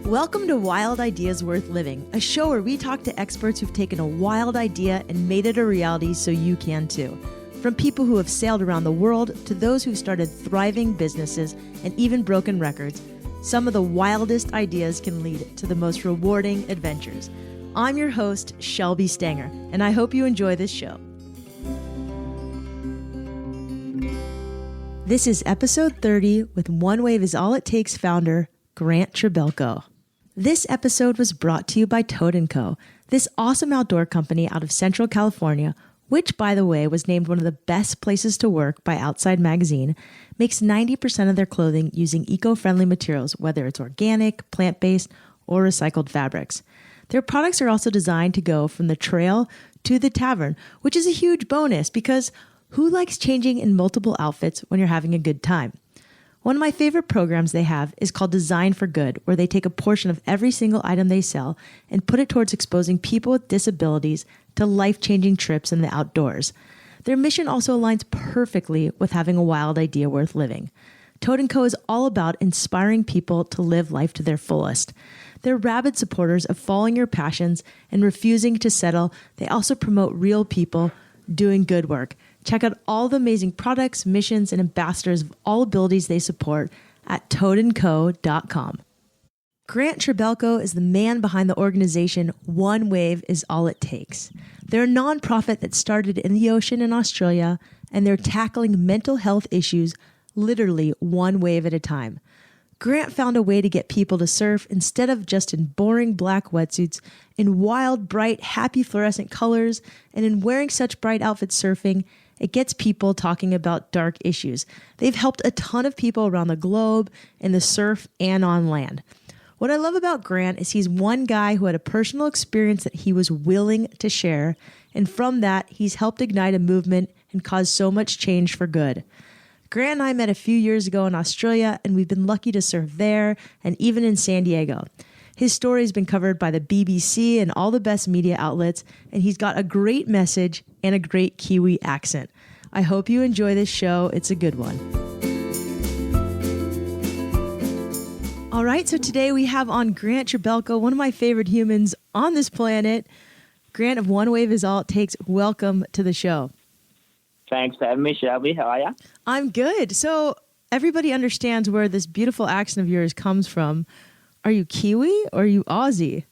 Welcome to Wild Ideas Worth Living, a show where we talk to experts who've taken a wild idea and made it a reality so you can too. From people who have sailed around the world to those who've started thriving businesses and even broken records, some of the wildest ideas can lead to the most rewarding adventures. I'm your host, Shelby Stanger, and I hope you enjoy this show. This is episode 30 with OneWave is All It Takes founder, Grant Trebilco. This episode was brought to you by Trebilco, this awesome outdoor company out of Central California, which, by the way, was named one of the best places to work by Outside Magazine, makes 90% of their clothing using eco-friendly materials, whether it's organic, plant-based, or recycled fabrics. Their products are also designed to go from the trail to the tavern, which is a huge bonus because who likes changing in multiple outfits when you're having a good time? One of my favorite programs they have is called Design for Good, where they take a portion of every single item they sell and put it towards exposing people with disabilities to life-changing trips in the outdoors. Their mission also aligns perfectly with having a wild idea worth living. Trebilco is all about inspiring people to live life to their fullest. They're rabid supporters of following your passions and refusing to settle. They also promote real people doing good work. Check out all the amazing products, missions, and ambassadors of all abilities they support at toadandco.com. Grant Trebilco is the man behind the organization OneWave is All It Takes. They're a nonprofit that started in the ocean in Australia, and they're tackling mental health issues literally one wave at a time. Grant found a way to get people to surf instead of just in boring black wetsuits, in wild, bright, happy fluorescent colors, and in wearing such bright outfits surfing. It gets people talking about dark issues. They've helped a ton of people around the globe in the surf and on land. What I love about Grant is he's one guy who had a personal experience that he was willing to share, and from that, he's helped ignite a movement and cause so much change for good. Grant and I met a few years ago in Australia, and we've been lucky to surf there and even in San Diego. His story has been covered by the BBC and all the best media outlets, and he's got a great message and a great Kiwi accent. I hope you enjoy this show. It's a good one. All right, so today we have on Grant Trebilco, one of my favorite humans on this planet. Grant of OneWave is All It Takes. Welcome to the show. Thanks for having me, Shelby. How are you? I'm good. So everybody understands where this beautiful accent of yours comes from. Are you Kiwi or are you Aussie?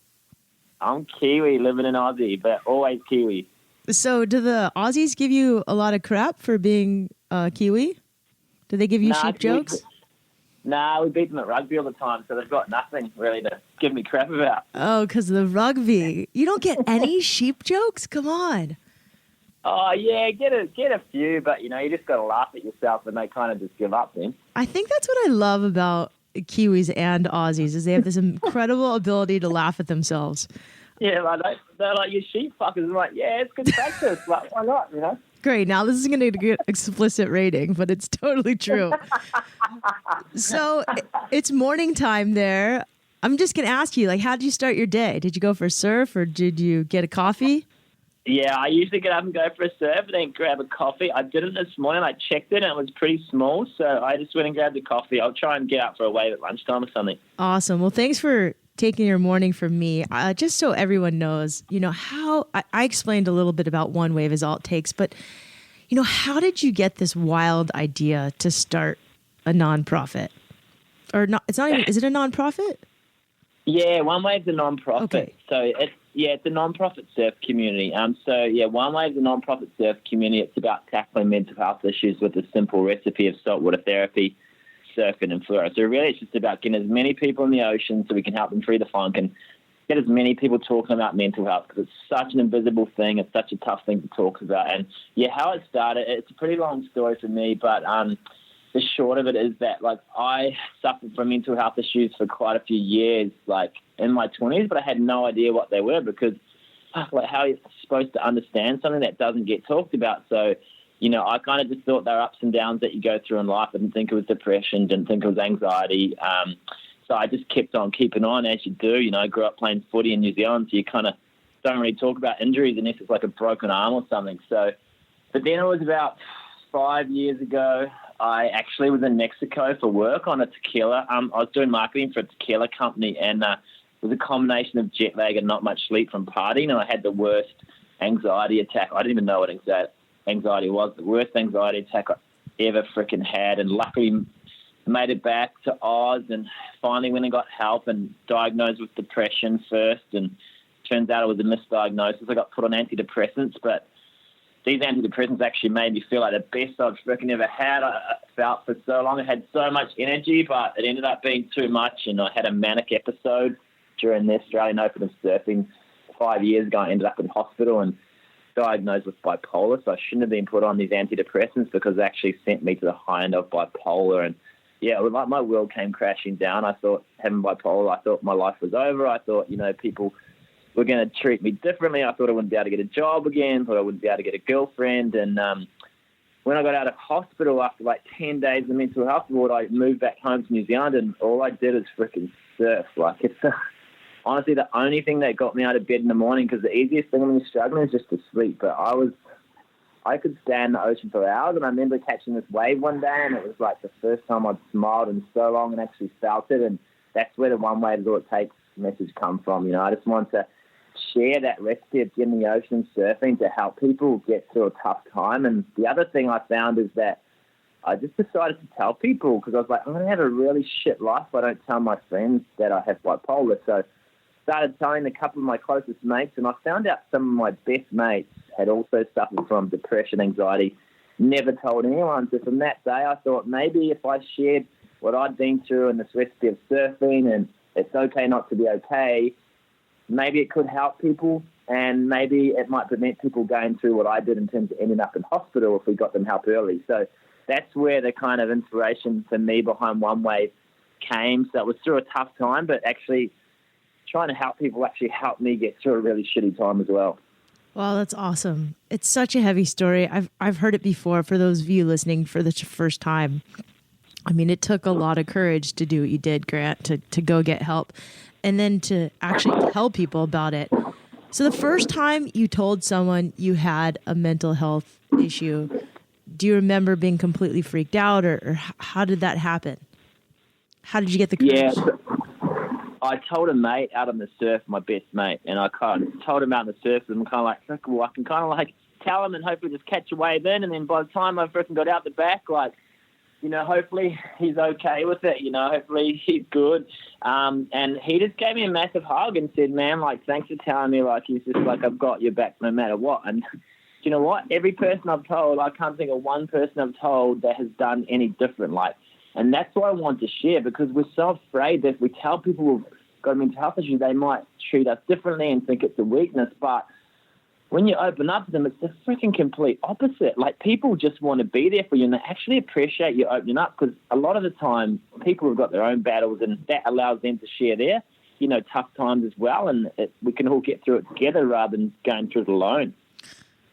I'm Kiwi, living in Aussie, but always Kiwi. So do the Aussies give you a lot of crap for being Kiwi? Do they give you sheep jokes? We beat them at rugby all the time, so they've got nothing really to give me crap about. Oh, because of the rugby. You don't get any sheep jokes? Come on. Oh, yeah, get a few, but, you just got to laugh at yourself and they kind of just give up then. I think that's what I love about Kiwis and Aussies is they have this incredible ability to laugh at themselves. Yeah, they're like, you sheep fuckers. I'm like, yeah, it's good practice. Like, why not, Great. Now this is going to get explicit rating, but it's totally true. So it's morning time there. I'm just going to ask you, how did you start your day? Did you go for a surf or did you get a coffee? Yeah, I usually get up and go for a surf and then grab a coffee. I did it this morning. I checked it and it was pretty small, so I just went and grabbed a coffee. I'll try and get out for a wave at lunchtime or something. Awesome. Well, thanks for taking your morning from me. Just so everyone knows, how I explained a little bit about OneWave is All It Takes, but, how did you get this wild idea to start a nonprofit? Or not? It's not even, is it a nonprofit? Yeah, OneWave's a nonprofit. Okay. So it's a non-profit surf community. OneWave's a non-profit surf community. It's about tackling mental health issues with a simple recipe of saltwater therapy, surfing, and fluoro. So really, it's just about getting as many people in the ocean so we can help them free the funk and get as many people talking about mental health because it's such an invisible thing. It's such a tough thing to talk about. And how it started, it's a pretty long story for me, but the short of it is that, I suffered from mental health issues for quite a few years, in my 20s, but I had no idea what they were because, how are you supposed to understand something that doesn't get talked about? So, I kind of just thought there are ups and downs that you go through in life. I didn't think it was depression, didn't think it was anxiety. So I just kept on keeping on as you do. I grew up playing footy in New Zealand, so you kind of don't really talk about injuries unless it's like a broken arm or something. So, but then it was about 5 years ago, I actually was in Mexico for work on a tequila. I was doing marketing for a tequila company, and it was a combination of jet lag and not much sleep from partying, and I had the worst anxiety attack. I didn't even know what anxiety was. The worst anxiety attack I ever freaking had, and luckily made it back to Oz and finally went and got help and diagnosed with depression first, and turns out it was a misdiagnosis. I got put on antidepressants, but these antidepressants actually made me feel like the best I've freaking ever had. I felt for so long. I had so much energy, but it ended up being too much, and I had a manic episode during the Australian Open of surfing 5 years ago. I ended up in hospital and diagnosed with bipolar, so I shouldn't have been put on these antidepressants because it actually sent me to the high end of bipolar. And yeah, it was like my world came crashing down. I thought having bipolar, I thought my life was over. I thought, people were going to treat me differently. I thought I wouldn't be able to get a job again. Thought I wouldn't be able to get a girlfriend. And when I got out of hospital after like 10 days of mental health ward, I moved back home to New Zealand, and all I did is freaking surf. Like, it's honestly the only thing that got me out of bed in the morning, because the easiest thing when you're struggling is just to sleep. But I could stand the ocean for hours, and I remember catching this wave one day, and it was like the first time I'd smiled in so long and actually felt it. And that's where the OneWave is all it takes message come from. I just want to share that recipe of getting in the ocean surfing to help people get through a tough time. And the other thing I found is that I just decided to tell people, because I was like, I'm going to have a really shit life if I don't tell my friends that I have bipolar. So started telling a couple of my closest mates, and I found out some of my best mates had also suffered from depression, anxiety, never told anyone. So from that day, I thought maybe if I shared what I'd been through and this recipe of surfing, and it's okay not to be okay, maybe it could help people, and maybe it might prevent people going through what I did in terms of ending up in hospital if we got them help early. So that's where the kind of inspiration for me behind OneWave came. So it was through a tough time, but actually trying to help people actually helped me get through a really shitty time as well. Wow, that's awesome. It's such a heavy story. I've heard it before. For those of you listening for the first time, I mean, it took a lot of courage to do what you did, Grant, to go get help and then to actually tell people about it. So the first time you told someone you had a mental health issue, do you remember being completely freaked out, or how did that happen? How did you get the courage? Yeah, I told a mate out on the surf, my best mate, and I kind of told him out on the surf, and I'm kind of like, well, I can kind of like tell him and hopefully just catch a wave in, and then by the time I freaking got out the back, like, hopefully he's okay with it, hopefully he's good. And he just gave me a massive hug and said, man, like, thanks for telling me, like, he's just like, I've got your back no matter what. And you know what? Every person I've told, I can't think of one person I've told that has done any different. Like, and that's what I want to share, because we're so afraid that if we tell people we've got a mental health issue, they might treat us differently and think it's a weakness. But when you open up to them, it's the freaking complete opposite. Like, people just want to be there for you, and they actually appreciate you opening up, because a lot of the time people have got their own battles, and that allows them to share their, tough times as well, and we can all get through it together rather than going through it alone.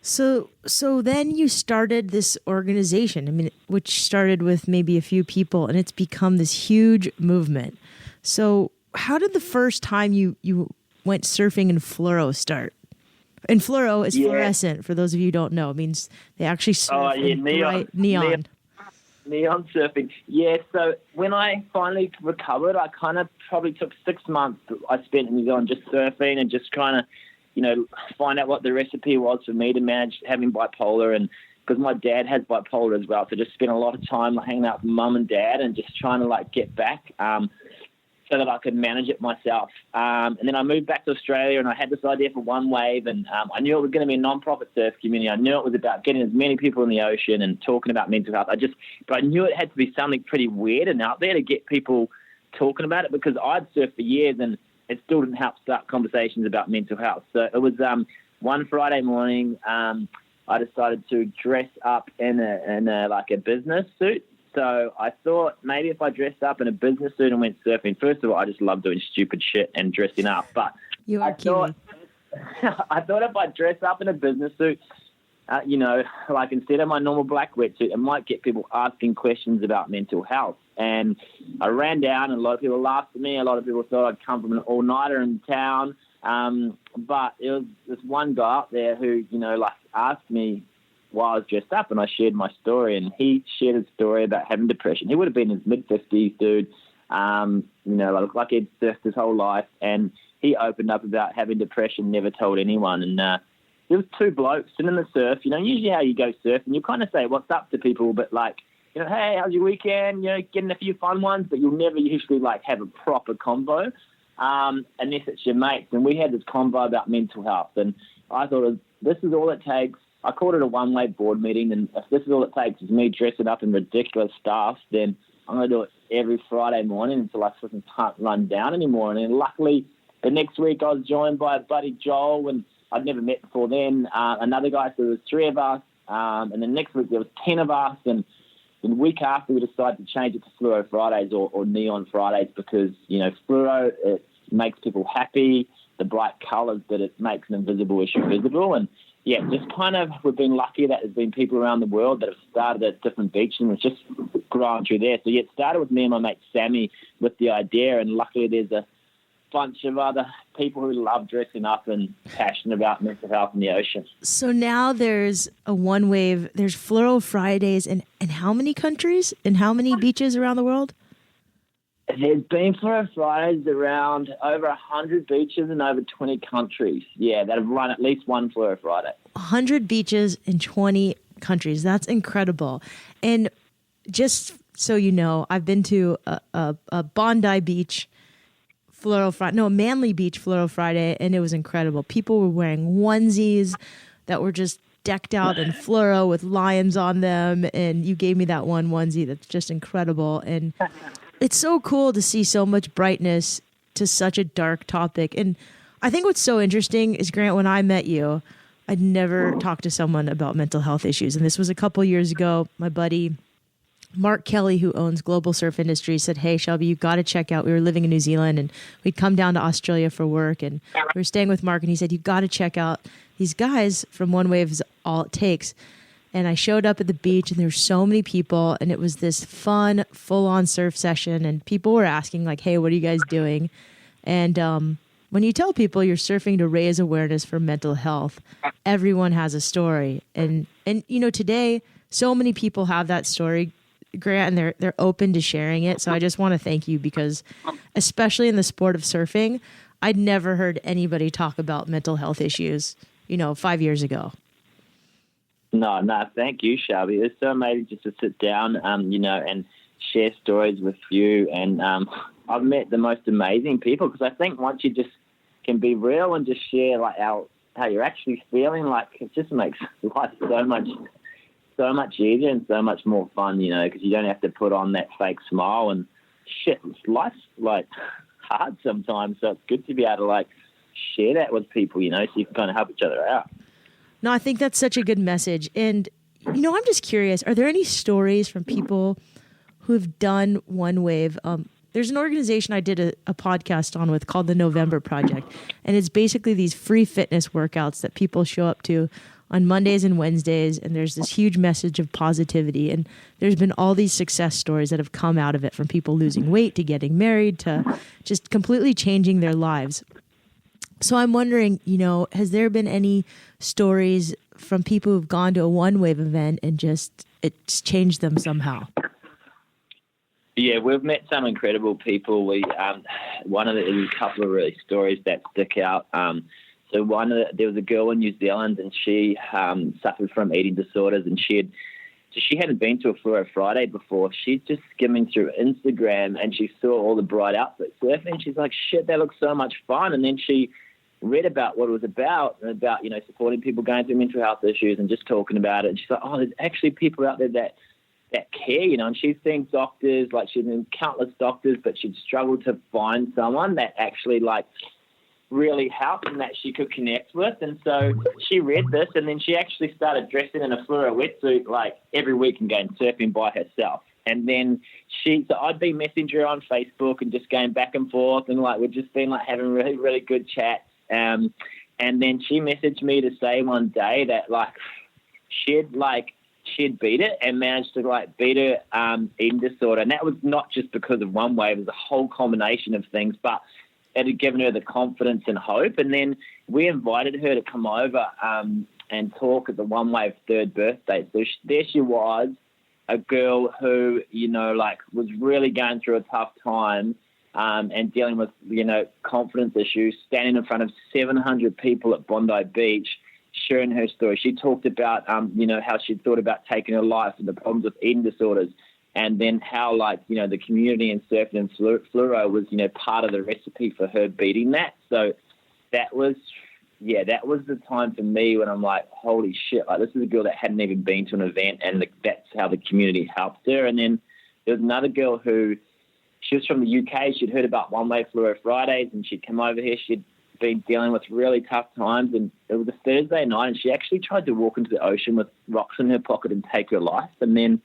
So then you started this organization, I mean, which started with maybe a few people, and it's become this huge movement. So how did the first time you went surfing in Fluro start? And Fluro is fluorescent, for those of you who don't know. It means they actually surf in bright neon. Neon surfing. Yeah, so when I finally recovered, I kind of probably took 6 months I spent in New Zealand just surfing and just trying to, find out what the recipe was for me to manage having bipolar, and because my dad has bipolar as well, so just spent a lot of time hanging out with mum and dad and just trying to get back so that I could manage it myself. And then I moved back to Australia, and I had this idea for OneWave, and I knew it was going to be a non-profit surf community. I knew it was about getting as many people in the ocean and talking about mental health. But I knew it had to be something pretty weird and out there to get people talking about it, because I'd surfed for years and it still didn't help start conversations about mental health. So it was one Friday morning, I decided to dress up in a business suit. So I thought maybe if I dressed up in a business suit and went surfing, first of all, I just love doing stupid shit and dressing up. But I thought if I dress up in a business suit, instead of my normal black wetsuit, it might get people asking questions about mental health. And I ran down, and a lot of people laughed at me. A lot of people thought I'd come from an all-nighter in town. But it was this one guy up there who, asked me, while I was dressed up, and I shared my story, and he shared his story about having depression. He would have been in his mid-50s, dude. Like he'd surfed his whole life, and he opened up about having depression, never told anyone. And there was two blokes sitting in the surf. Usually how you go surfing, you kind of say what's up to people, but hey, how's your weekend? Getting a few fun ones, but you'll never usually have a proper convo unless it's your mates. And we had this convo about mental health, and I thought this is all it takes. I called it a one-way board meeting, and if this is all it takes is me dressing up in ridiculous stuff, then I'm going to do it every Friday morning until I fucking can't run down anymore. And then luckily, the next week I was joined by a buddy Joel, and I'd never met before then, another guy, so there was 3 of us, and then next week there was 10 of us, and the week after we decided to change it to Fluro Fridays or Neon Fridays because, Fluro, it makes people happy, the bright colours, but it makes an invisible issue visible. And yeah, just kind of, we've been lucky that there's been people around the world that have started at different beaches and it's just grown through there. So yeah, it started with me and my mate Sammy with the idea, and luckily there's a bunch of other people who love dressing up and passionate about mental health in the ocean. So now there's a OneWave, there's Fluro Fridays in how many countries? In how many beaches around the world? There's been Fluro Fridays around over 100 beaches in over 20 countries. Yeah, that have run at least one Fluro Friday. 100 beaches in 20 countries. That's incredible. And just so you know, I've been to a Bondi Beach Manly Beach Fluro Friday, and it was incredible. People were wearing onesies that were just decked out in fluoro with lions on them, and you gave me that one onesie that's just incredible. And it's so cool to see so much brightness to such a dark topic. And I think what's so interesting is, Grant, when I met you, I'd never talked to someone about mental health issues, and this was a couple years ago. My buddy Mark Kelly, who owns Global Surf Industry, said, "Hey, Shelby, you've got to check out." We were living in New Zealand, and we'd come down to Australia for work, and we were staying with Mark, and he said, "You've got to check out these guys from OneWave's All It Takes." And I showed up at the beach, and there were so many people, and it was this fun, full-on surf session, and people were asking, hey, what are you guys doing? And when you tell people you're surfing to raise awareness for mental health, everyone has a story. And today, so many people have that story, Grant, and they're open to sharing it. So I just want to thank you because, especially in the sport of surfing, I'd never heard anybody talk about mental health issues, 5 years ago. No, thank you, Shelby. It's so amazing just to sit down, and share stories with you. And I've met the most amazing people because I think once you just can be real and just share how you're actually feeling, it just makes life so much easier and so much more fun, because you don't have to put on that fake smile and shit. Life's hard sometimes, so it's good to be able to share that with people, so you can kind of help each other out. No, I think that's such a good message. And, I'm just curious, are there any stories from people who have done OneWave? There's an organization I did a podcast on with called the November Project. And it's basically these free fitness workouts that people show up to on Mondays and Wednesdays. And there's this huge message of positivity. And there's been all these success stories that have come out of it, from people losing weight to getting married to just completely changing their lives. So I'm wondering, has there been any stories from people who've gone to a OneWave event and it's changed them somehow? Yeah, we've met some incredible people. There's a couple of really stories that stick out. There was a girl in New Zealand, and she suffered from eating disorders, and she hadn't been to a Fluro Friday before. She's just skimming through Instagram, and she saw all the bright outfits surfing, and she's like, shit, that looks so much fun. And then she read about what it was about, and about, supporting people going through mental health issues and just talking about it. And she's like, oh, there's actually people out there that care, and she's seen doctors, she's seen countless doctors, but she'd struggled to find someone that actually really helped and that she could connect with. And so she read this, and then she actually started dressing in a fluoro wetsuit every week and going surfing by herself. And then so I'd be messaging her on Facebook and just going back and forth, and we'd just been having really, really good chats. And then she messaged me to say one day that she'd beat it and managed to beat her eating disorder. And that was not just because of OneWave, it was a whole combination of things, but it had given her the confidence and hope. And then we invited her to come over and talk at the OneWave third birthday. So there she was, a girl who, was really going through a tough time and dealing with, confidence issues, standing in front of 700 people at Bondi Beach, sharing her story. She talked about, how she thought about taking her life and the problems with eating disorders, and then how, the community in surfing and fluoro was, part of the recipe for her beating that. So that was the time for me when I'm like, holy shit, this is a girl that hadn't even been to an event, and that's how the community helped her. And then there was another girl who, she was from the UK. She'd heard about OneWave Fluro Fridays, and she'd come over here. She'd been dealing with really tough times, and it was a Thursday night, and she actually tried to walk into the ocean with rocks in her pocket and take her life. And then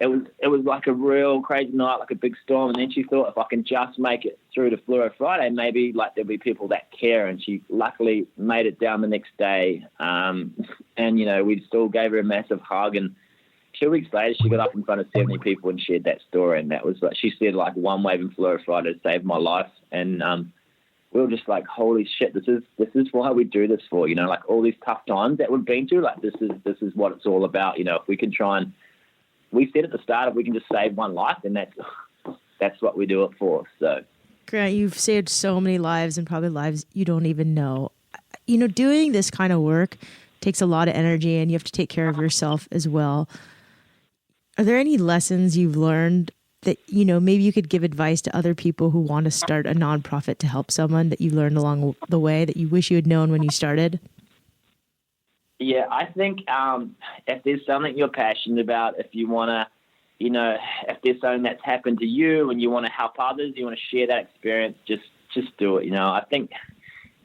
it was like a real crazy night, like a big storm. And then she thought, if I can just make it through to Fluro Friday, maybe there'll be people that care. And she luckily made it down the next day. And we still gave her a massive hug. And 2 weeks later, she got up in front of 70 people and shared that story. And that was she said, OneWave and Fluro Friday saved my life. And we were just like, holy shit, this is why we do this for, all these tough times that we've been through. This is what it's all about. If we can try and, we said at the start, if we can just save one life, then that's what we do it for. So, Grant, you've saved so many lives, and probably lives you don't even know. Doing this kind of work takes a lot of energy, and you have to take care of yourself as well. Are there any lessons you've learned that, maybe you could give advice to other people who want to start a nonprofit to help someone that you learned along the way that you wish you had known when you started? Yeah, I think if there's something you're passionate about, if you want to, if there's something that's happened to you and you want to help others, you want to share that experience, just do it. I think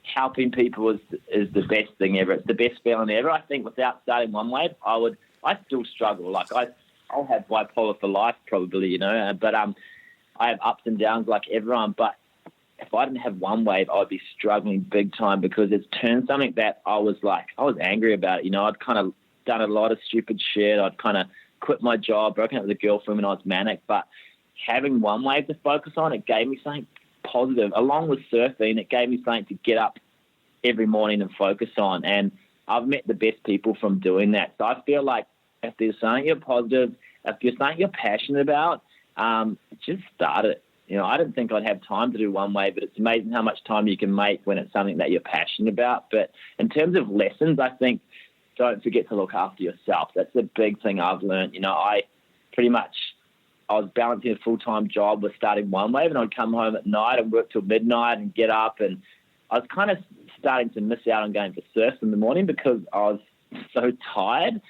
helping people is the best thing ever. It's the best feeling ever. I think without starting OneWave, I still struggle. I'll have bipolar for life probably, but I have ups and downs like everyone. But if I didn't have OneWave, I would be struggling big time, because it's turned something that I was angry about. I'd kind of done a lot of stupid shit. I'd kind of quit my job, broken up with a girlfriend when I was manic. But having OneWave to focus on, it gave me something positive. Along with surfing, it gave me something to get up every morning and focus on. And I've met the best people from doing that. So I feel like if there's something you're positive, if there's something you're passionate about, just start it. I didn't think I'd have time to do OneWave, but it's amazing how much time you can make when it's something that you're passionate about. But in terms of lessons, I think don't forget to look after yourself. That's the big thing I've learned. I was balancing a full-time job with starting OneWave, and I'd come home at night and work till midnight and get up. And I was kind of starting to miss out on going for surfs in the morning because I was so tired.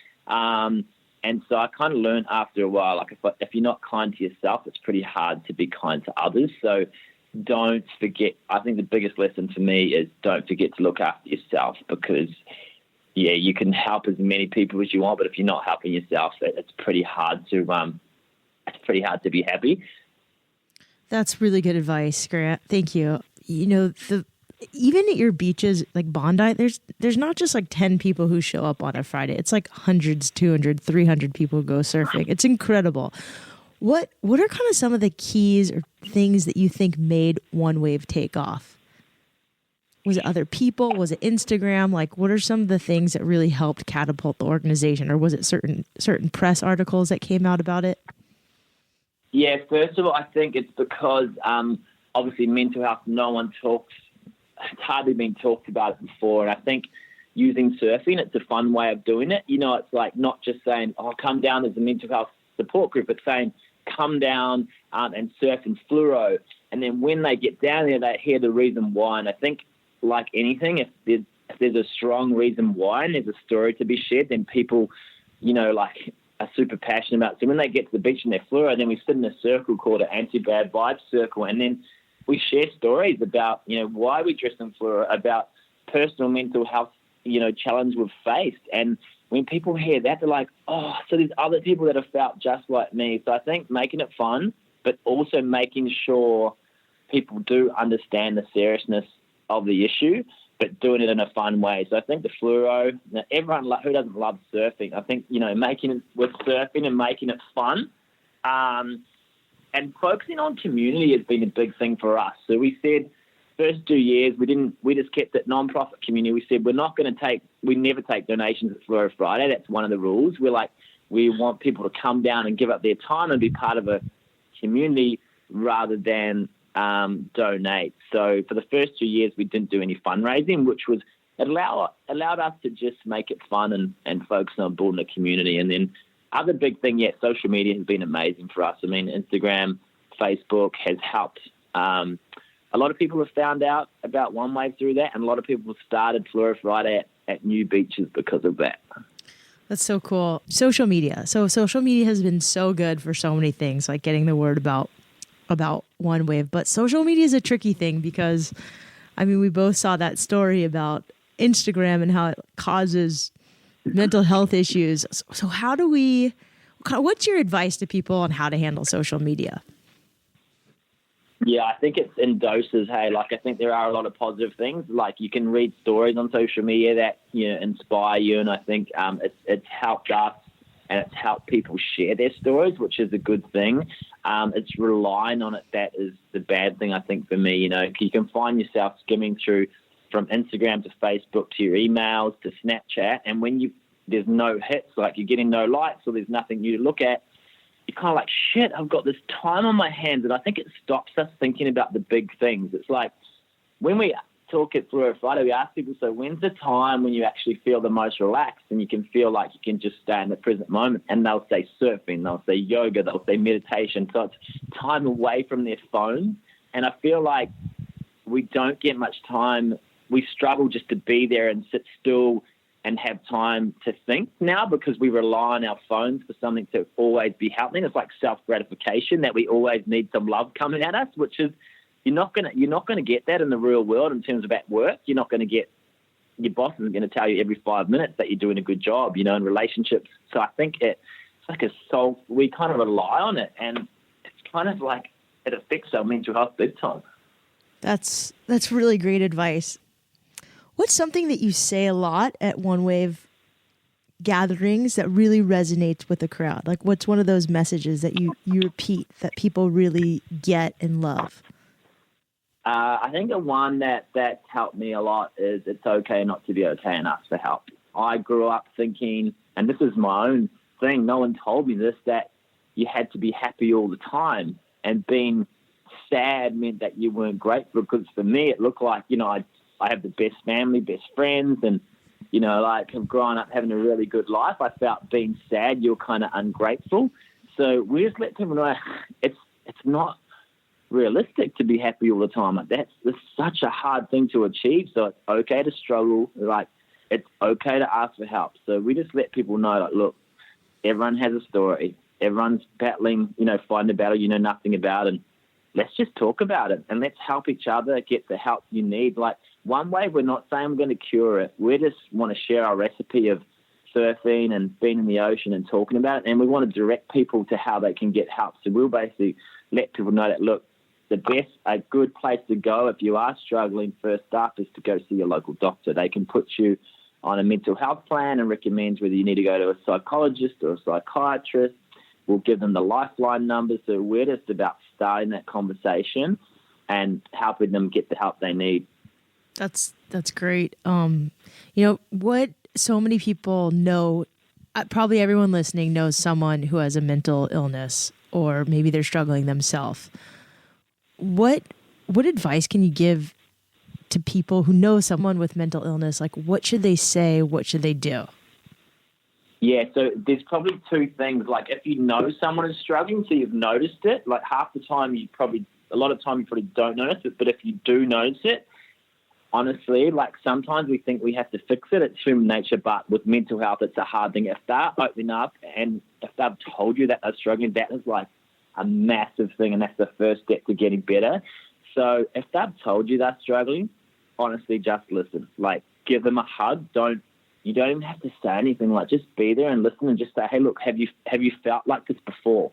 And so I kind of learned after a while, if you're not kind to yourself, it's pretty hard to be kind to others. So don't forget. I think the biggest lesson for me is don't forget to look after yourself, because, you can help as many people as you want, but if you're not helping yourself, it's pretty hard to be happy. That's really good advice, Grant. Thank you. Even at your beaches like Bondi, there's not just 10 people who show up on a Friday. It's hundreds, 200, 300 people go surfing. It's incredible. What are kind of some of the keys or things that you think made OneWave take off? Was it other people? Was it Instagram? What are some of the things that really helped catapult the organization? Or was it certain press articles that came out about it? Yeah, first of all, I think it's because obviously mental health, it's hardly been talked about it before. And I think using surfing, it's a fun way of doing it. It's not just saying, come down as a mental health support group. It's saying, come down and surf in fluoro. And then when they get down there, they hear the reason why. And I think, like anything, if there's a strong reason why and there's a story to be shared, then people, are super passionate about it. So when they get to the beach and they're fluoro, then we sit in a circle called an anti-bad vibes circle. And then we share stories about, why we dress in fluoro, about personal mental health, challenge we've faced. And when people hear that, they're like, oh, so there's other people that have felt just like me. So I think making it fun, but also making sure people do understand the seriousness of the issue, but doing it in a fun way. So I think the fluoro, everyone who doesn't love surfing, I think, making it with surfing and making it fun, and focusing on community has been a big thing for us. So we said, first 2 years, we just kept it non-profit community. We said we never take donations at Fluro Friday. That's one of the rules. We want people to come down and give up their time and be part of a community rather than donate. So for the first 2 years, we didn't do any fundraising, which was allowed us to just make it fun and focus on building a community. And then other big thing, social media has been amazing for us. I mean, Instagram, Facebook has helped. A lot of people have found out about OneWave through that, and a lot of people have started Fluro Friday at new beaches because of that. That's so cool. Social media. So social media has been so good for so many things, like getting the word about OneWave. But social media is a tricky thing because, I mean, we both saw that story about Instagram and how it causes mental health issues. So what's your advice to people on how to handle social media? Yeah, I think it's in doses. Hey, like I think there are a lot of positive things. Like you can read stories on social media that inspire you, and I think it's helped us and it's helped people share their stories, which is a good thing. It's relying on it that is the bad thing. I think for me, you can find yourself skimming through from Instagram to Facebook to your emails to Snapchat, and when there's no hits, like you're getting no likes or there's nothing new to look at, you're kind of like, shit, I've got this time on my hands. And I think it stops us thinking about the big things. It's like when we talk at Fluro Friday, we ask people, so when's the time when you actually feel the most relaxed and you can feel like you can just stay in the present moment? And they'll say surfing, they'll say yoga, they'll say meditation. So it's time away from their phone. And I feel like we don't get much time. We struggle just to be there and sit still and have time to think now because we rely on our phones for something to always be happening. It's like self-gratification that we always need some love coming at us, which is you're not gonna get that in the real world in terms of at work. You're not going to get your boss isn't going to tell you every 5 minutes that you're doing a good job, in relationships. So I think it's like we kind of rely on it, and it's kind of like it affects our mental health big time. That's really great advice. What's something that you say a lot at OneWave gatherings that really resonates with the crowd? Like, what's one of those messages that you repeat that people really get and love? I think the one that's helped me a lot is it's okay not to be okay and ask for help. I grew up thinking, and this is my own thing, no one told me this, that you had to be happy all the time, and being sad meant that you weren't grateful, because for me it looked like, I have the best family, best friends, and, I've grown up having a really good life. I felt being sad, you're kind of ungrateful. So we just let people know it's not realistic to be happy all the time. Like that's such a hard thing to achieve. So it's okay to struggle. Like it's okay to ask for help. So we just let people know, like, look, everyone has a story. Everyone's battling, fighting a battle you know nothing about, and let's just talk about it and let's help each other get the help you need. Like OneWave, we're not saying we're going to cure it. We just want to share our recipe of surfing and being in the ocean and talking about it. And we want to direct people to how they can get help. So we'll basically let people know that, look, a good place to go if you are struggling first up is to go see your local doctor. They can put you on a mental health plan and recommend whether you need to go to a psychologist or a psychiatrist. We'll give them the lifeline numbers. So we're just about starting that conversation and helping them get the help they need. That's great. What so many people know, probably everyone listening knows someone who has a mental illness, or maybe they're struggling themselves. What advice can you give to people who know someone with mental illness? Like, what should they say? What should they do? Yeah, so there's probably two things. Like, if you know someone is struggling, so you've noticed it, like a lot of time you probably don't notice it, but if you do notice it, honestly, like sometimes we think we have to fix it. It's human nature, but with mental health, it's a hard thing. If they're opening up and if they've told you that they're struggling, that is like a massive thing, and that's the first step to getting better. So if they've told you they're struggling, honestly, just listen. Like, give them a hug. You don't even have to say anything. Like, just be there and listen and just say, hey, look, have you felt like this before?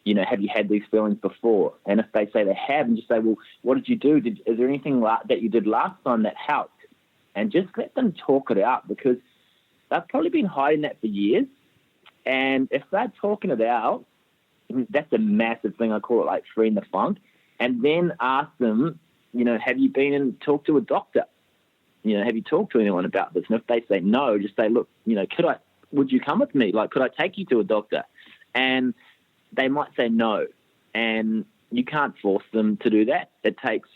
Have you had these feelings before? And if they say they have, and just say, well, what did you do? Is there anything that you did last time that helped? And just let them talk it out, because they've probably been hiding that for years. And if they're talking it out, that's a massive thing. I call it like freeing the funk. And then ask them, have you been and talked to a doctor? Have you talked to anyone about this? And if they say no, just say, look, would you come with me? Like, could I take you to a doctor? And they might say no. And you can't force them to do that. It takes,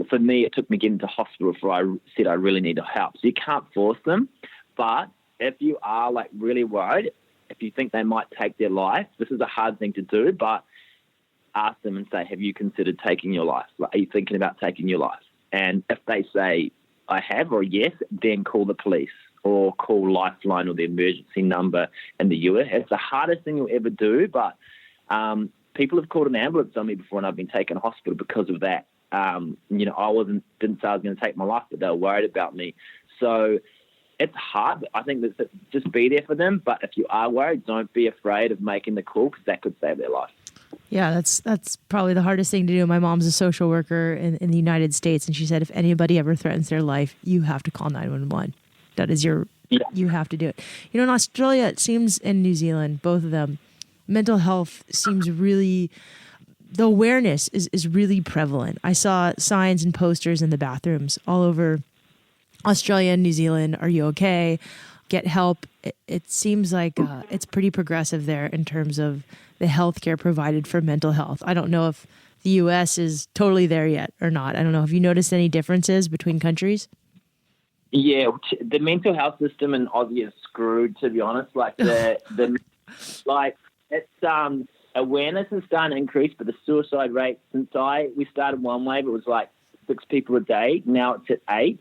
for me, it took me getting to hospital before I said I really need help. So you can't force them. But if you are like really worried, if you think they might take their life, this is a hard thing to do, but ask them and say, have you considered taking your life? Like, are you thinking about taking your life? And if they say, I have, or yes, then call the police or call Lifeline or the emergency number in the US. It's the hardest thing you'll ever do, but people have called an ambulance on me before and I've been taken to hospital because of that. I didn't say I was going to take my life, but they were worried about me. So it's hard. I think that just be there for them. But if you are worried, don't be afraid of making the call because that could save their life. Yeah, that's probably the hardest thing to do. My mom's a social worker in the United States, and she said if anybody ever threatens their life, you have to call 911. That is you have to do it. In Australia, it seems, and New Zealand, both of them, mental health seems really, the awareness is really prevalent. I saw signs and posters in the bathrooms all over Australia and New Zealand. Are you okay? Get help. It seems like it's pretty progressive there in terms of the healthcare provided for mental health. I don't know if the U.S. is totally there yet or not. I don't know. Have you noticed any differences between countries? Yeah, the mental health system in Aussie is screwed, to be honest. Like awareness is starting to increase, but the suicide rate since we started OneWave, it was like 6 people a day. Now it's at 8.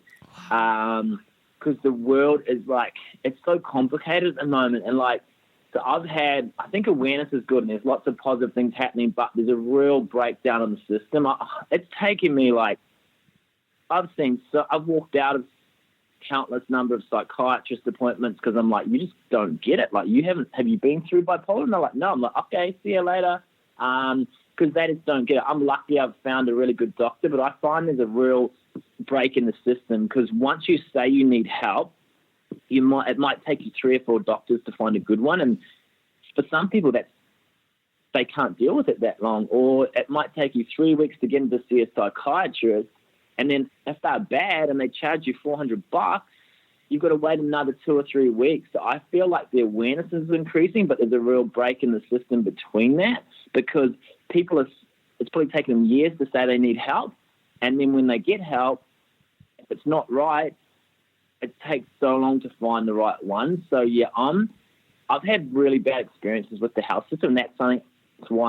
Because the world is it's so complicated at the moment, and so I think awareness is good and there's lots of positive things happening, but there's a real breakdown in the system. It's taken me I've walked out of countless number of psychiatrist appointments because I'm like, you just don't get it. Like, have you been through bipolar? And they're like, no. I'm like, okay, see you later. Because they just don't get it. I'm lucky I've found a really good doctor, but I find there's a real break in the system because once you say you need help, it might take you 3 or 4 doctors to find a good one. And for some people, they can't deal with it that long, or it might take you 3 weeks to get in to see a psychiatrist. And then if they're bad and they charge you $400, you've got to wait another 2 or 3 weeks. So I feel like the awareness is increasing, but there's a real break in the system between that because it's probably taken them years to say they need help. And then when they get help, if it's not right, it takes so long to find the right one. So yeah, I've had really bad experiences with the health system. That's why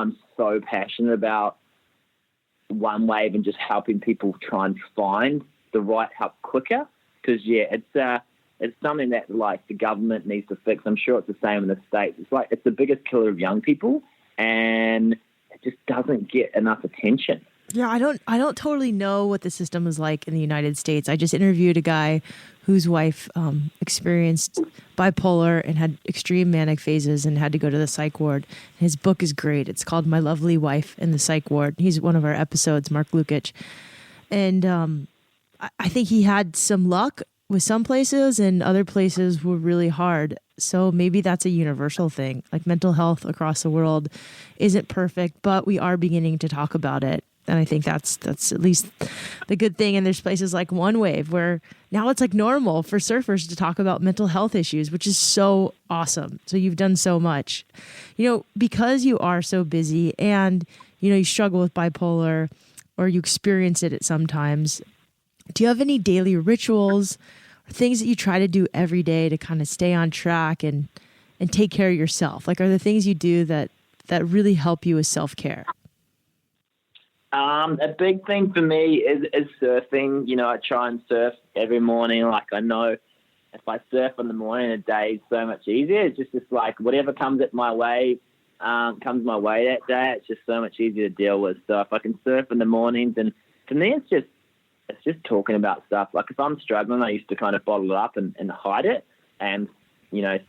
I'm so passionate about OneWave and just helping people try and find the right help quicker. Because it's something that the government needs to fix. I'm sure it's the same in the States. It's the biggest killer of young people, and it just doesn't get enough attention. Yeah, I don't totally know what the system is like in the United States. I just interviewed a guy whose wife experienced bipolar and had extreme manic phases and had to go to the psych ward. His book is great. It's called My Lovely Wife in the Psych Ward. He's one of our episodes, Mark Lukic. And I think he had some luck with some places and other places were really hard. So maybe that's a universal thing. Like mental health across the world isn't perfect, but we are beginning to talk about it. And I think that's at least the good thing. And there's places like OneWave where now it's normal for surfers to talk about mental health issues, which is so awesome. So you've done so much, because you are so busy and, you struggle with bipolar or you experience it at sometimes. Do you have any daily rituals or things that you try to do every day to kind of stay on track and take care of yourself? Are there things you do that really help you with self-care? A big thing for me is surfing. I try and surf every morning. I know if I surf in the morning, the day is so much easier. It's just whatever comes my way that day. It's just so much easier to deal with. So if I can surf in the mornings, and for me, it's just talking about stuff. If I'm struggling, I used to kind of bottle it up and hide it, and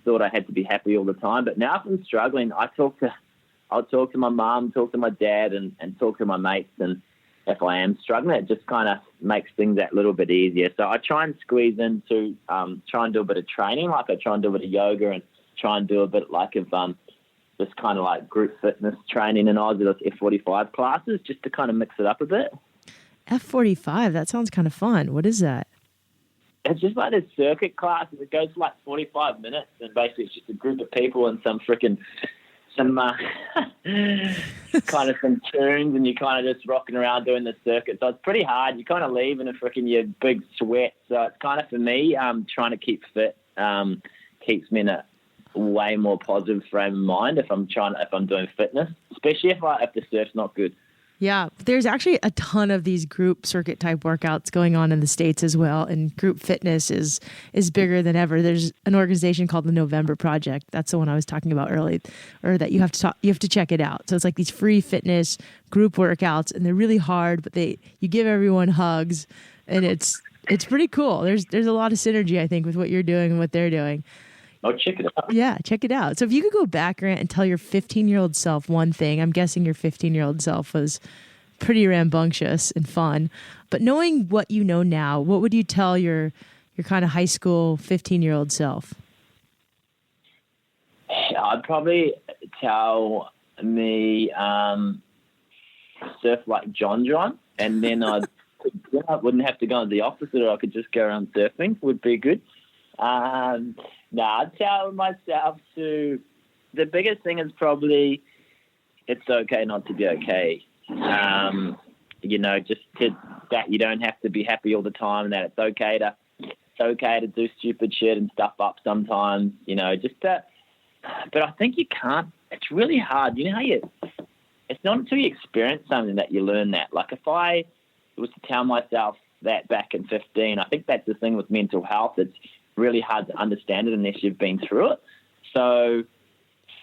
thought I had to be happy all the time. But now if I'm struggling, I'll talk to my mum, talk to my dad, and talk to my mates. And if I am struggling, it just kind of makes things that little bit easier. So I try and squeeze into, try and do a bit of training. I try and do a bit of yoga and try and do a bit of just kind of like group fitness training, and I was at F45 classes just to kind of mix it up a bit. F45, that sounds kind of fun. What is that? It's just like this circuit class. It goes for like 45 minutes, and basically it's just a group of people and some kind of some tunes, and you're kind of just rocking around doing the circuit. So it's pretty hard. You kind of leave in a freaking your big sweat. So it's kind of, for me, trying to keep fit keeps me in a way more positive frame of mind if I'm doing fitness, especially if the surf's not good. Yeah, there's actually a ton of these group circuit type workouts going on in the States as well, and group fitness is bigger than ever. There's an organization called the November Project. That's the one I was talking about earlier, or that you have to check it out. So it's like these free fitness group workouts, and they're really hard, but you give everyone hugs, and it's pretty cool. There's a lot of synergy, I think, with what you're doing and what they're doing. Oh, check it out. Yeah, check it out. So if you could go back, Grant, and tell your 15-year-old self one thing, I'm guessing your 15-year-old self was pretty rambunctious and fun. But knowing what you know now, what would you tell your kind of high school 15-year-old self? I'd probably tell me surf like John, and then I wouldn't have to go to the opposite, or I could just go around surfing. Would be good. I'd tell myself the biggest thing is probably it's okay not to be okay. That you don't have to be happy all the time, and that it's okay to do stupid shit and stuff up sometimes, but I think you can't. It's really hard. It's not until you experience something that you learn that. Like if I was to tell myself that back in 15, I think that's the thing with mental health. It's really hard to understand it unless you've been through it. So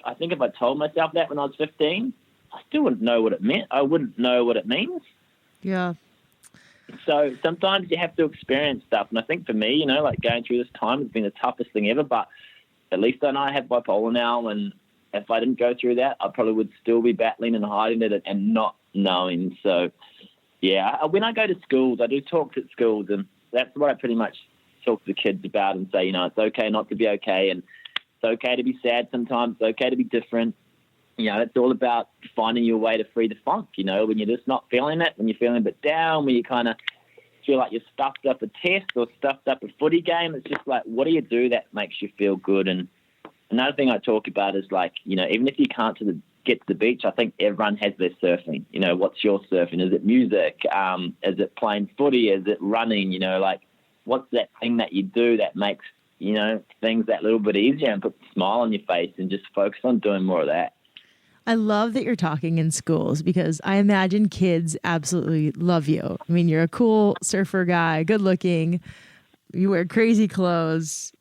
I think if I told myself that when I was 15, I still wouldn't know what it meant. I wouldn't know what it means. Yeah. So sometimes you have to experience stuff. And I think for me, like going through this time has been the toughest thing ever, but at least I know I have bipolar now. And if I didn't go through that, I probably would still be battling and hiding it and not knowing. So yeah, when I go to schools, I do talks at schools, and that's what I pretty much talk to the kids about and say, it's okay not to be okay, and it's okay to be sad sometimes, it's okay to be different. It's all about finding your way to free the funk, when you're just not feeling it, when you're feeling a bit down, when you kind of feel like you're stuffed up a test or stuffed up a footy game. It's just like, what do you do that makes you feel good? And another thing I talk about is like, even if you can't get to the beach, I think everyone has their surfing. What's your surfing? Is it music? Is it playing footy? Is it running? What's that thing that you do that makes, things that little bit easier and puts a smile on your face, and just focus on doing more of that. I love that you're talking in schools, because I imagine kids absolutely love you. I mean, you're a cool surfer guy, good looking, you wear crazy clothes.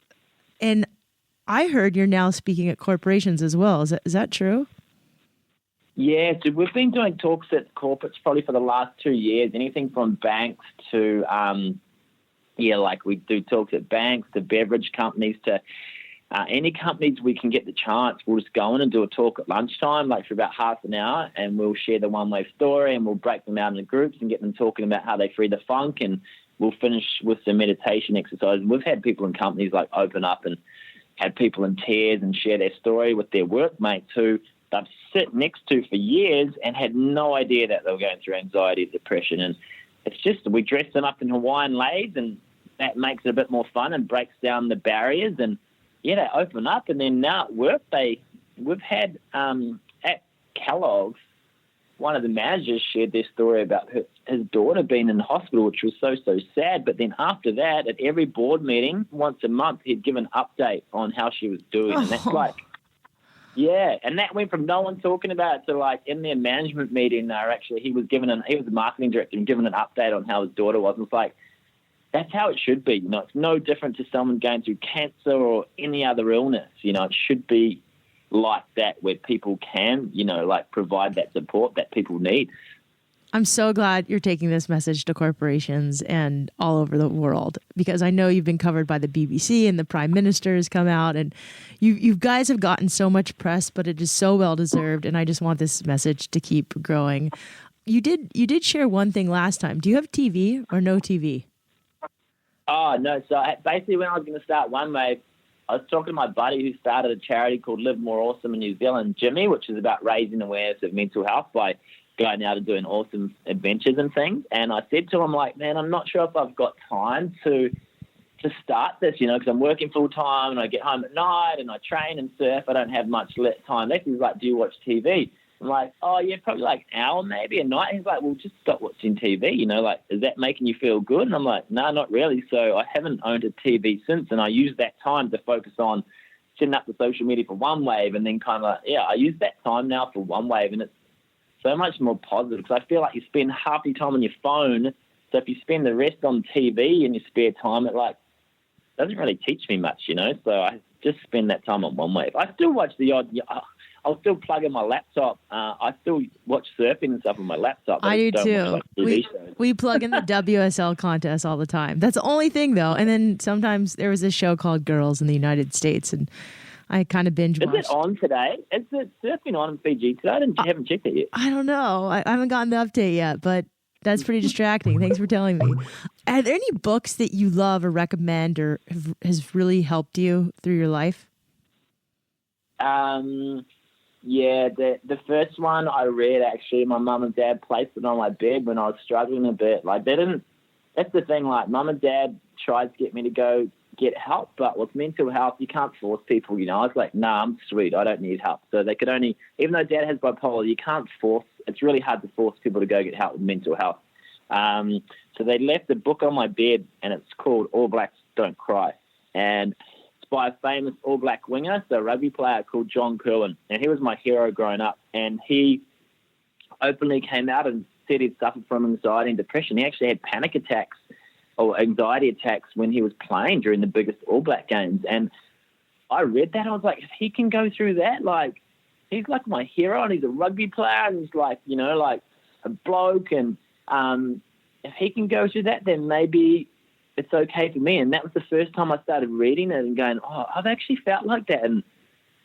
And I heard you're now speaking at corporations as well. Is that true? Yeah, so we've been doing talks at corporates probably for the last 2 years, anything from banks to like we do talks at banks, to beverage companies, to any companies we can get the chance. We'll just go in and do a talk at lunchtime, like for about half an hour, and we'll share the OneWave story, and we'll break them out into groups and get them talking about how they free the funk, and we'll finish with some meditation exercises. We've had people in companies like open up and had people in tears and share their story with their workmates who they've sit next to for years and had no idea that they were going through anxiety, depression. And it's just, we dress them up in Hawaiian leis, and that makes it a bit more fun and breaks down the barriers. And yeah, they open up. And then now at work, we've had at Kellogg's, one of the managers shared their story about his daughter being in the hospital, which was so sad. But then after that, at every board meeting, once a month, he'd give an update on how she was doing. And that's like, yeah, and that went from no one talking about it to like in their management meeting, he was the marketing director and given an update on how his daughter was. And it's like, that's how it should be. It's no different to someone going through cancer or any other illness. It should be like that, where people can, provide that support that people need. I'm so glad you're taking this message to corporations and all over the world, because I know you've been covered by the BBC and the Prime Minister has come out, and you guys have gotten so much press, but it is so well deserved. And I just want this message to keep growing. You did share one thing last time. Do you have TV or no TV? Oh, no. So basically when I was going to start OneWave, I was talking to my buddy who started a charity called Live More Awesome in New Zealand, Jimmy, which is about raising awareness of mental health by going out and doing awesome adventures and things. And I said to him, like, man, I'm not sure if I've got time to start this, because I'm working full time and I get home at night and I train and surf. I don't have much time left. He's like, do you watch TV? I'm like, oh, yeah, probably like an hour maybe a night. He's like, well, just stop watching TV, like, is that making you feel good? And I'm like, no, not really. So I haven't owned a TV since, and I use that time to focus on setting up the social media for OneWave, and then kind of like, I use that time now for OneWave, and it's so much more positive because I feel like you spend half your time on your phone. So if you spend the rest on TV in your spare time, it like doesn't really teach me much, So I just spend that time on OneWave. I still watch the odd. I'll still plug in my laptop. I still watch surfing and stuff on my laptop. I do too. We plug in the WSL contest all the time. That's the only thing, though. And then sometimes there was a show called Girls in the United States, and I kind of binge watched. Is it on today? Is it surfing on in Fiji today? I haven't checked it yet. I don't know. I haven't gotten the update yet, but that's pretty distracting. Thanks for telling me. Are there any books that you love or recommend or has really helped you through your life? Yeah, the first one I read, actually, my mum and dad placed it on my bed when I was struggling a bit. Like, they didn't, that's the thing, like, mum and dad tried to get me to go get help, but with mental health, you can't force people, I was like, nah, I'm sweet, I don't need help. So they could only, even though dad has bipolar, you can't force, it's really hard to force people to go get help with mental health. So they left a book on my bed, and it's called All Blacks Don't Cry. And by a famous All Black winger, so a rugby player called John Kerwin. And he was my hero growing up. And he openly came out and said he'd suffered from anxiety and depression. He actually had panic attacks or anxiety attacks when he was playing during the biggest All Black games. And I read that. I was like, if he can go through that, like, he's like my hero, and he's a rugby player, and he's like, like a bloke. And if he can go through that, then maybe it's okay for me. And that was the first time I started reading it and going, oh, I've actually felt like that. And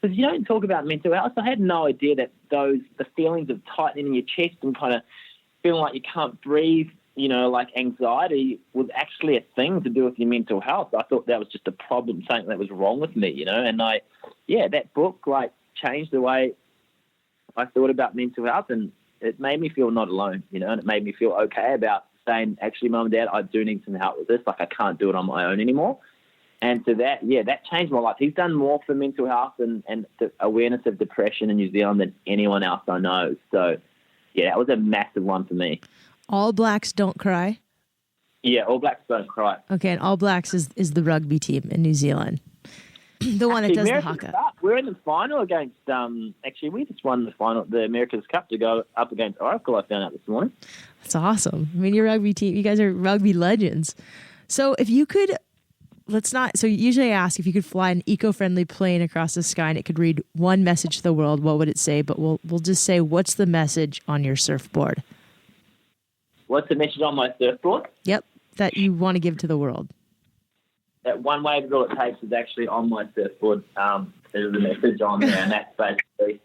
because you don't talk about mental health, I had no idea that the feelings of tightening in your chest and kind of feeling like you can't breathe, like anxiety was actually a thing to do with your mental health. I thought that was just a problem, something that was wrong with me, and that book like changed the way I thought about mental health, and it made me feel not alone, and it made me feel okay about saying, actually, Mum and Dad, I do need some help with this. Like, I can't do it on my own anymore. And so that changed my life. He's done more for mental health and the awareness of depression in New Zealand than anyone else I know. So, that was a massive one for me. All Blacks Don't Cry? Yeah, All Blacks Don't Cry. Okay, and All Blacks is the rugby team in New Zealand. The one that does the haka. We're in the final against, we just won the final, the America's Cup, to go up against Oracle, I found out this morning. That's awesome. I mean, your rugby team, you guys are rugby legends. So if you could, usually I ask if you could fly an eco-friendly plane across the sky and it could read one message to the world, what would it say? But we'll just say, what's the message on your surfboard? What's the message on my surfboard? Yep, that you want to give to the world. That one wave is all it takes is actually on my surfboard. There's a message on there, and that's basically,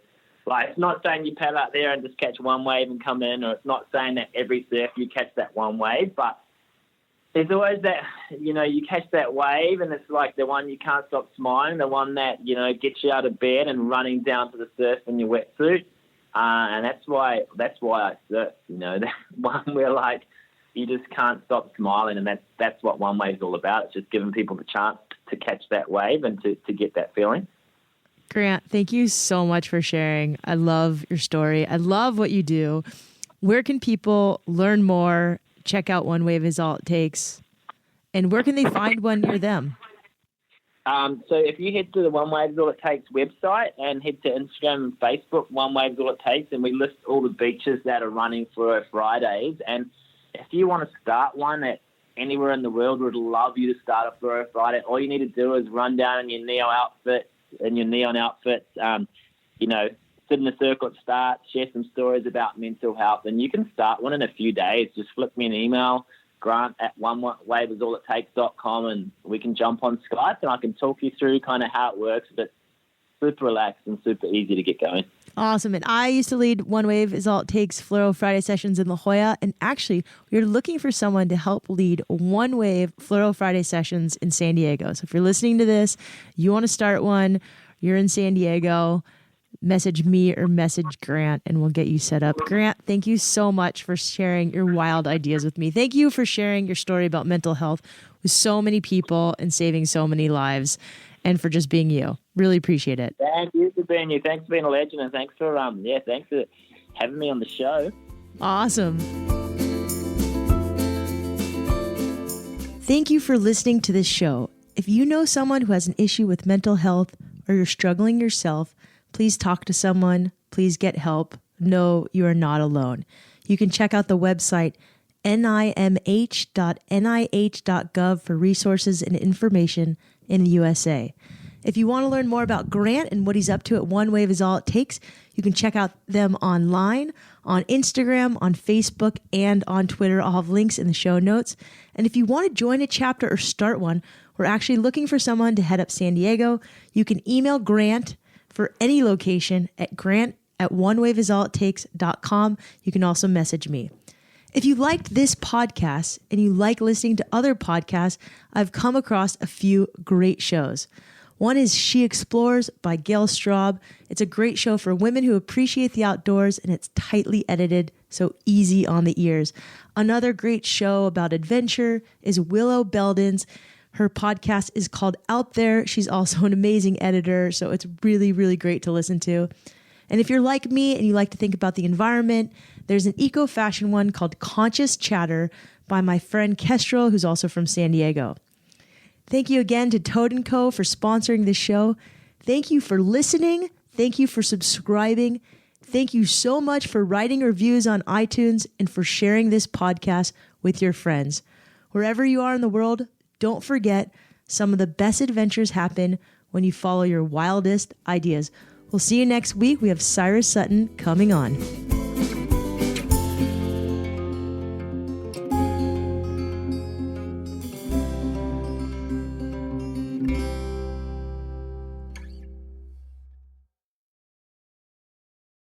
like, it's not saying you paddle out there and just catch one wave and come in, or it's not saying that every surf you catch that one wave, but there's always that, you catch that wave, and it's like the one you can't stop smiling, the one that, gets you out of bed and running down to the surf in your wetsuit. And that's why I surf, that one where, like, you just can't stop smiling, and that's what OneWave is all about. It's just giving people the chance to catch that wave and to get that feeling. Grant, thank you so much for sharing. I love your story. I love what you do. Where can people learn more, check out OneWave is all it takes, and where can they find one near them? So if you head to the OneWave is all it takes website and head to Instagram and Facebook, OneWave is all it takes, and we list all the beaches that are running Fluro Fridays. And if you want to start one at anywhere in the world, we'd love you to start a Fluro Friday. All you need to do is run down in your neon outfit, sit in a circle at the start, share some stories about mental health, and you can start one in a few days. Just flip me an email, grant@onewaveisallittakes.com, and we can jump on Skype and I can talk you through kind of how it works, but super relaxed and super easy to get going. Awesome. And I used to lead OneWave is All It Takes Fluro Friday sessions in La Jolla. And actually, we're looking for someone to help lead OneWave Fluro Friday sessions in San Diego. So if you're listening to this, you want to start one, you're in San Diego, message me or message Grant and we'll get you set up. Grant, thank you so much for sharing your wild ideas with me. Thank you for sharing your story about mental health with so many people and saving so many lives, and for just being you. Really appreciate it. Thank you for being you. Thanks for being a legend, and thanks for thanks for having me on the show. Awesome. Thank you for listening to this show. If you know someone who has an issue with mental health or you're struggling yourself, please talk to someone. Please get help. No, you are not alone. You can check out the website nimh.nih.gov for resources and information in the USA. If you want to learn more about Grant and what he's up to at OneWave is All It Takes, you can check out them online, on Instagram, on Facebook, and on Twitter. I'll have links in the show notes. And if you want to join a chapter or start one, we're actually looking for someone to head up San Diego. You can email Grant for any location at grant@onewaveisallittakes.com. You can also message me. If you liked this podcast and you like listening to other podcasts, I've come across a few great shows. One is She Explores by Gail Straub. It's a great show for women who appreciate the outdoors, and it's tightly edited, so easy on the ears. Another great show about adventure is Willow Belden's. Her podcast is called Out There. She's also an amazing editor, so it's really, really great to listen to. And if you're like me and you like to think about the environment, there's an eco-fashion one called Conscious Chatter by my friend Kestrel, who's also from San Diego. Thank you again to Toad & Co. for sponsoring this show. Thank you for listening. Thank you for subscribing. Thank you so much for writing reviews on iTunes and for sharing this podcast with your friends. Wherever you are in the world, don't forget, some of the best adventures happen when you follow your wildest ideas. We'll see you next week. We have Cyrus Sutton coming on.